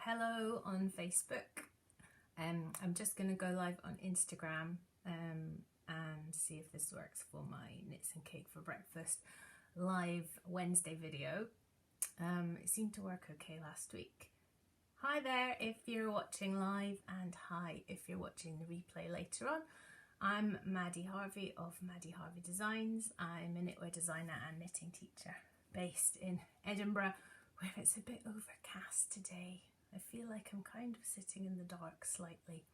hello on Facebook. I'm just going to go live on Instagram and see if this works for my knits and cake for breakfast live Wednesday video. It seemed to work okay last week. Hi there if you're watching live, and hi if you're watching the replay later on. I'm Maddie Harvey of Maddie Harvey Designs. I'm a knitwear designer and knitting teacher based in Edinburgh, where it's a bit overcast today. I feel like I'm kind of sitting in the dark slightly.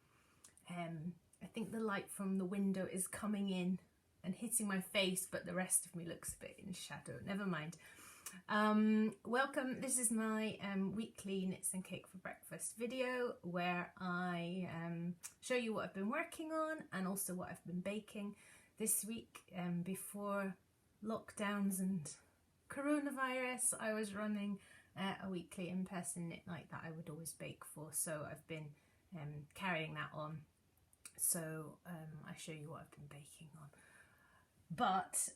I think the light from the window is coming in and hitting my face, but the rest of me looks a bit in shadow. Never mind. Welcome. This is my weekly knits and cake for breakfast video where I show you what I've been working on and also what I've been baking this week. Before lockdowns and coronavirus, I was running a weekly in-person knit night that I would always bake for, so I've been carrying that on. So I show you what I've been baking on. But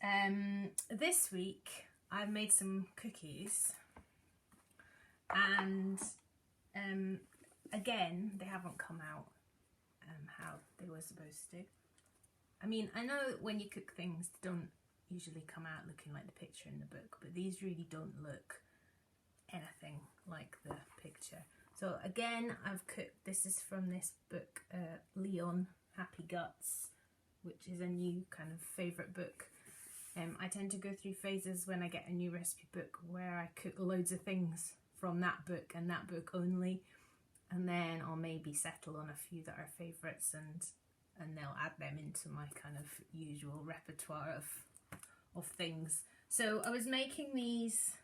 this week I've made some cookies, and again they haven't come out how they were supposed to. I mean, I know when you cook things they don't usually come out looking like the picture in the book, but these really don't look anything like the picture. So again, I've cooked, this is from this book, Leon Happy Guts, which is a new kind of favourite book. I tend to go through phases when I get a new recipe book where I cook loads of things from that book and that book only, and then I'll maybe settle on a few that are favourites and they'll add them into my kind of usual repertoire of things. So I was making these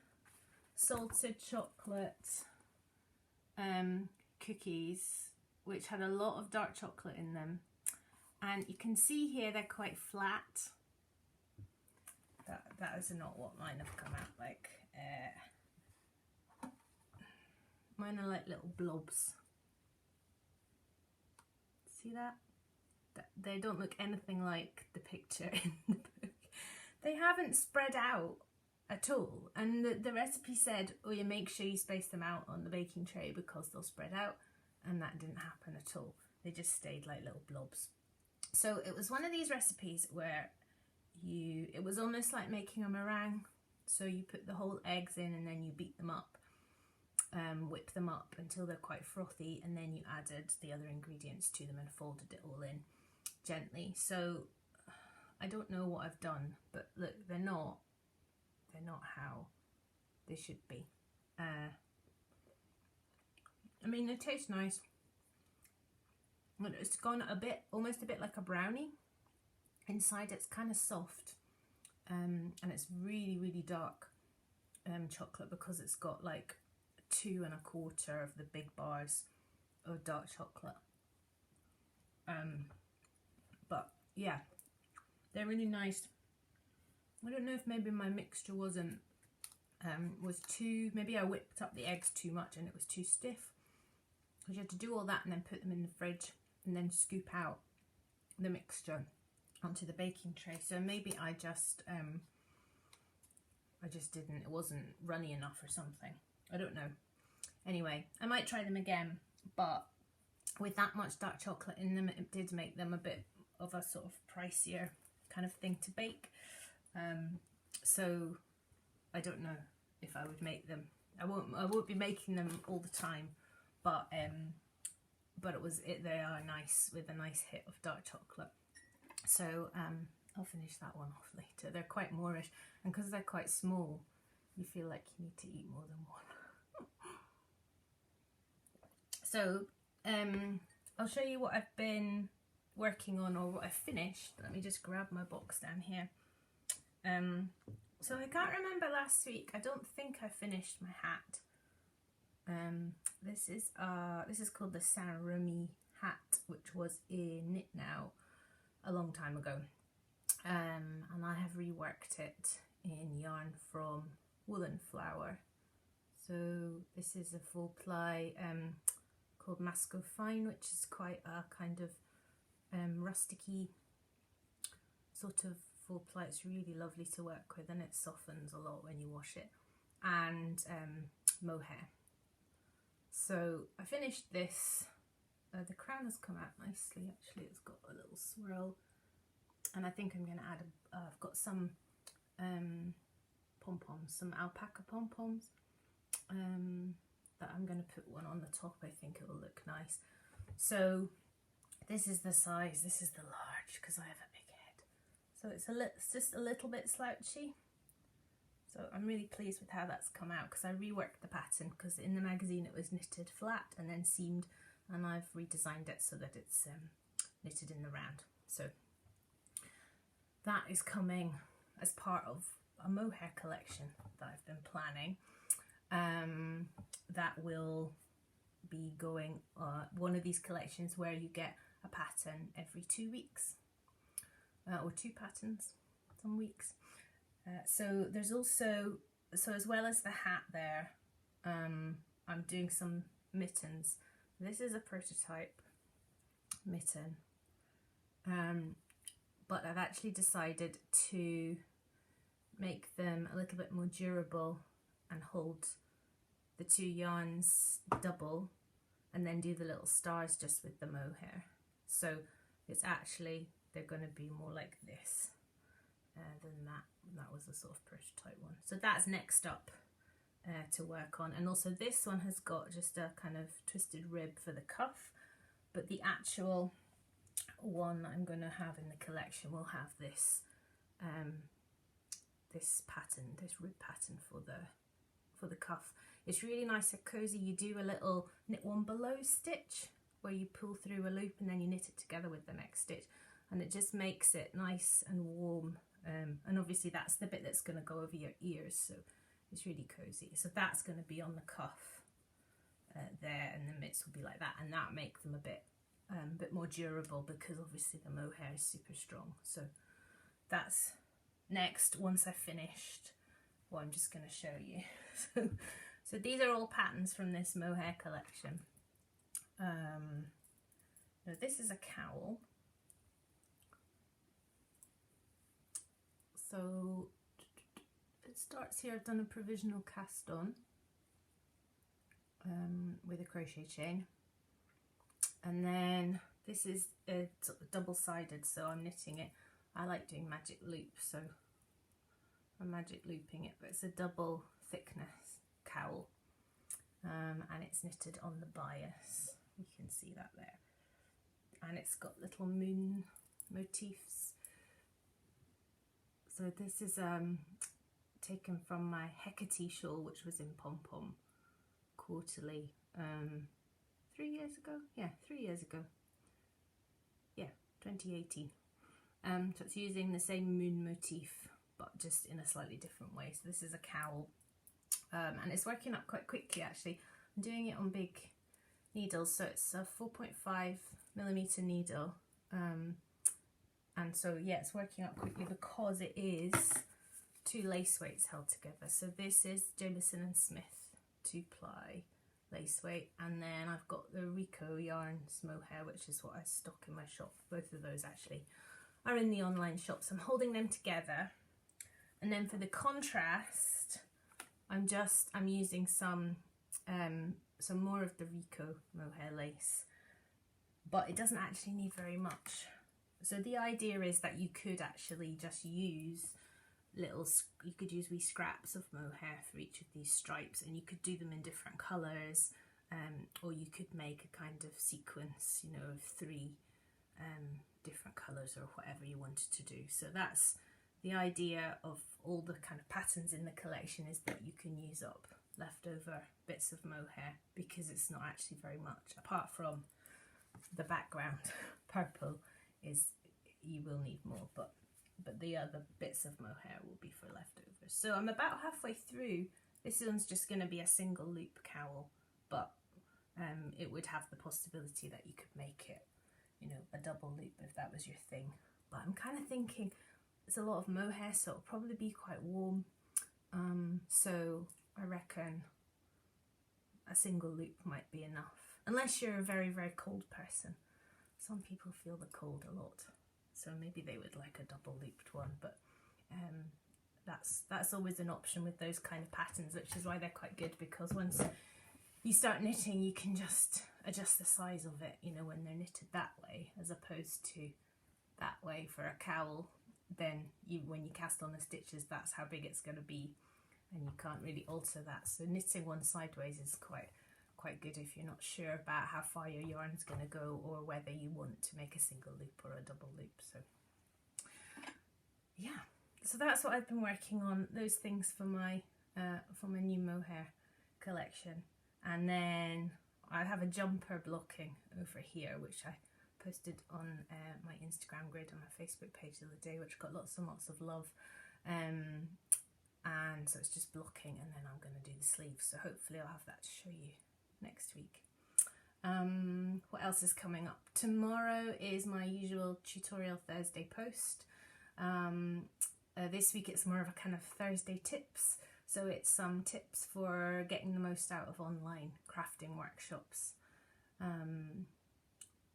salted chocolate cookies, which had a lot of dark chocolate in them, and you can see here they're quite flat. That is not what mine have come out like. Mine are like little blobs. See that? They don't look anything like the picture in the book. They haven't spread out at all, and the recipe said, oh, you make sure you space them out on the baking tray because they'll spread out, and that didn't happen at all. They just stayed like little blobs. So it was one of these recipes where it was almost like making a meringue. So you put the whole eggs in and then you beat them up, whip them up until they're quite frothy, and then you added the other ingredients to them and folded it all in gently. So I don't know what I've done, but look, they're not how they should be. I mean, they taste nice. It's gone a bit, almost a bit like a brownie. Inside it's kind of soft, and it's really, really dark chocolate because it's got like 2 1/4 of the big bars of dark chocolate. But yeah, they're really nice. I don't know if maybe my mixture was too, maybe I whipped up the eggs too much and it was too stiff, because you had to do all that and then put them in the fridge and then scoop out the mixture onto the baking tray. So maybe I just didn't, it wasn't runny enough or something. I don't know. Anyway, I might try them again, but with that much dark chocolate in them, it did make them a bit of a sort of pricier kind of thing to bake. So I don't know if I would make them. I won't be making them all the time, but they are nice with a nice hit of dark chocolate. So I'll finish that one off later. They're quite moreish, and because they're quite small, you feel like you need to eat more than one. So I'll show you what I've been working on, or what I've finished. Let me just grab my box down here. So I can't remember last week. I don't think I finished my hat. This is called the Saint Remy hat, which was in Knit Now a long time ago, and I have reworked it in yarn from Woolen Flower. So this is a full ply called Masco Fine, which is quite a kind of rusticy sort of full ply. It's really lovely to work with, and it softens a lot when you wash it, and mohair. So I finished this. The crown has come out nicely, actually. It's got a little swirl, and I think I'm going to add I've got some pom-poms, some alpaca pom-poms, that I'm going to put one on the top. I think it will look nice. So this is the size, this is the large, because I have a big head. So it's just a little bit slouchy. So I'm really pleased with how that's come out, because I reworked the pattern, because in the magazine it was knitted flat and then seamed, and I've redesigned it so that it's knitted in the round. So that is coming as part of a mohair collection that I've been planning. That will be going one of these collections where you get a pattern every 2 weeks, or 2 patterns some weeks. So there's also, so as well as the hat there, I'm doing some mittens. This is a prototype mitten, but I've actually decided to make them a little bit more durable and hold the 2 yarns double, and then do the little stars just with the mohair. So it's actually, they're going to be more like this than that. That was a sort of prototype one. So that's next up to work on. And also this one has got just a kind of twisted rib for the cuff, but the actual one I'm going to have in the collection will have this this pattern, this rib pattern for the cuff. It's really nice and cozy. You do a little knit one below stitch where you pull through a loop and then you knit it together with the next stitch, and it just makes it nice and warm. And obviously that's the bit that's going to go over your ears, so it's really cozy. So that's going to be on the cuff there, and the mitts will be like that, and that makes them a bit more durable, because obviously the mohair is super strong. So that's next, once I've finished what I'm just going to show you. So these are all patterns from this mohair collection. Now this is a cowl. So it starts here. I've done a provisional cast on with a crochet chain, and then this is double-sided, so I'm knitting it. I like doing magic loop, so I'm magic looping it, but it's a double thickness cowl, and it's knitted on the bias. You can see that there, and it's got little moon motifs. So this is taken from my Hecate shawl, which was in Pom Pom Quarterly 3 years ago. Yeah, 3 years ago. Yeah, 2018. So it's using the same moon motif, but just in a slightly different way. So this is a cowl, and it's working up quite quickly actually. I'm doing it on big needles, so it's a 4.5mm needle, and so yeah, it's working up quickly because it is 2 lace weights held together. So this is Jamieson and Smith 2-ply lace weight, and then I've got the Rico yarns mohair, which is what I stock in my shop. Both of those actually are in the online shop, so I'm holding them together. And then for the contrast, I'm using some more of the Rico mohair lace, but it doesn't actually need very much. So the idea is that you could actually just use you could use wee scraps of mohair for each of these stripes, and you could do them in different colours, or you could make a kind of sequence, you know, of 3 different colours or whatever you wanted to do. So that's the idea of all the kind of patterns in the collection, is that you can use up leftover bits of mohair, because it's not actually very much, apart from the background purple is, you will need more, but the other bits of mohair will be for leftovers. So I'm about halfway through. This one's just going to be a single loop cowl, but it would have the possibility that you could make it, you know, a double loop if that was your thing. But I'm kind of thinking it's a lot of mohair, so it'll probably be quite warm. So I reckon a single loop might be enough, unless you're a very, very cold person. Some people feel the cold a lot, so maybe they would like a double looped one, but that's always an option with those kind of patterns, which is why they're quite good, because once you start knitting, you can just adjust the size of it, you know, when they're knitted that way as opposed to that way for a cowl. Then when you cast on the stitches, that's how big it's going to be, and you can't really alter that. So knitting one sideways is quite good if you're not sure about how far your yarn is going to go, or whether you want to make a single loop or a double loop. So yeah, so that's what I've been working on, those things for my new mohair collection. And then I have a jumper blocking over here, which I posted on my Instagram grid on my Facebook page the other day, which got lots and lots of love. And so it's just blocking, and then I'm going to do the sleeves. So hopefully I'll have that to show you next week. What else is coming up? Tomorrow is my usual tutorial Thursday post. This week it's more of a kind of Thursday tips. So it's some tips for getting the most out of online crafting workshops.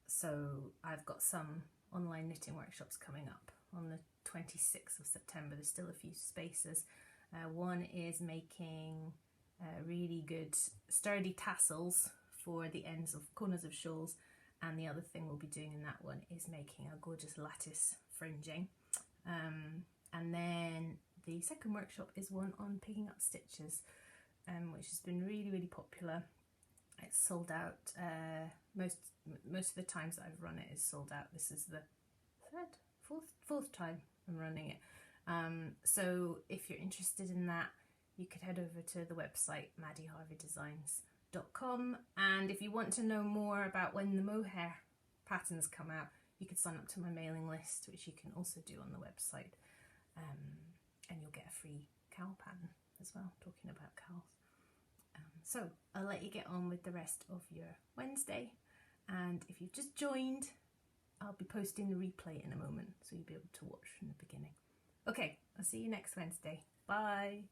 So I've got some online knitting workshops coming up on the 26th of September. There's still a few spaces. One is making really good sturdy tassels for the ends of corners of shawls, and the other thing we'll be doing in that one is making a gorgeous lattice fringing. And then the second workshop is one on picking up stitches, which has been really popular. It's sold out. Most of the times that I've run it is sold out. This is the fourth time I'm running it. So if you're interested in that, you could head over to the website maddieharveydesigns.com, and if you want to know more about when the mohair patterns come out, you could sign up to my mailing list, which you can also do on the website, and you'll get a free cowl pattern as well, talking about cowls. So I'll let you get on with the rest of your Wednesday, and if you've just joined, I'll be posting the replay in a moment, so you'll be able to watch from the beginning. Okay, I'll see you next Wednesday. Bye!